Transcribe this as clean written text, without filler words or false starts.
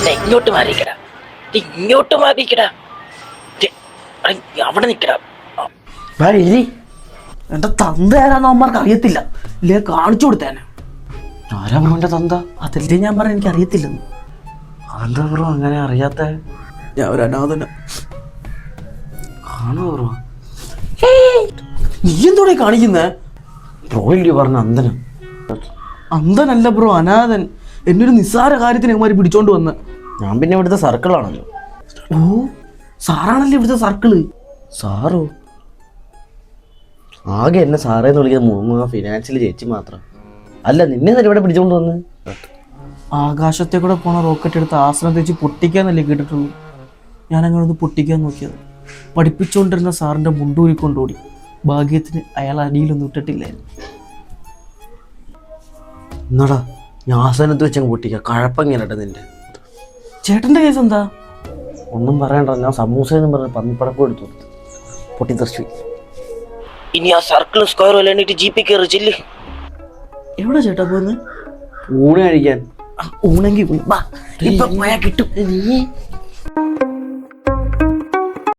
ഇങ്ങോട്ട് മാറിക്കടാ, ഇങ്ങോട്ട് മാറിക്കടാ, അവിടെ നിക്കടാ. എന്റെ തന്ത ആരാന്ന് അവന്മാർക്ക് അറിയത്തില്ല, ഇല്ലേ കാണിച്ചു കൊടുത്തേനെ. ആരാ ബ്രോ എന്റെ തന്ത? അതല്ലേ ഞാൻ പറഞ്ഞ എനിക്ക് അറിയത്തില്ലെന്ന്. അതെന്താ ബ്രോ അങ്ങനെ അറിയാത്ത? ഞാൻ ഒരു അനാഥന. കാണോ ബ്രോ? നീ എന്തോടെ കാണിക്കുന്നേ? ബ്രോ ഇല്ലേ പറഞ്ഞ അന്തനം? അന്തനല്ല ബ്രോ, അനാഥൻ. എന്നൊരു നിസ്സാര കാര്യത്തിന് ഇവന്മാര് പിടിച്ചോണ്ട് വന്ന്. ഞാൻ പിന്നെ ഇവിടുത്തെ സർക്കിളാണല്ലോ. ഓ, സാറാണല്ലേ ഇവിടുത്തെ സർക്കിള്? സാറോ? ആകെ എന്നെ സാറേന്ന് വിളിക്കുന്ന ഫിനാൻഷ്യൽ ചേച്ചി മാത്രം. അല്ല, നിന്നെ തന്നെ ഇവിടെ പിടിച്ചോണ്ട് വന്ന്. ആകാശത്തെ കൂടെ പോണ റോക്കറ്റ് എടുത്ത് ആസനം തെച്ച് പൊട്ടിക്കാന്നല്ലേ കേട്ടിട്ടുള്ളൂ. ഞാൻ അങ്ങനെ ഒന്ന് പൊട്ടിക്കാൻ നോക്കിയത്. പഠിപ്പിച്ചുകൊണ്ടിരുന്ന സാറിന്റെ മുണ്ടൂരി കൊണ്ടോടി. ഭാഗ്യത്തിന് അയാൾ അടിയിലൊന്നും ഇട്ടിട്ടില്ലായിരുന്നു. എന്നാടാ ഞാൻ ആസനത്ത് വെച്ചങ്ങ് പൊട്ടിക്കാം. കഴപ്പങ്ങനട്ടെ നിന്റെ ചേട്ടന്റെ കേസ് എന്താ? ഒന്നും പറയണ്ട, ഞാൻ സമൂസയെന്ന് പറഞ്ഞ് പന്നിപ്പടക്കം എടുത്തു പൊട്ടി തെറിച്ചു. ഇനി ആ സർക്കിളും സ്ക്വയറും എല്ലാം എണ്ണീട്ട് ജീപ്പിൽ കയറി ചെല്ല്. എവിടെ ചേട്ടാ പോന്ന്? ഊണ് കഴിക്കാൻ. ഊണെങ്കി ഇപ്പൊ പോയാ കിട്ടും.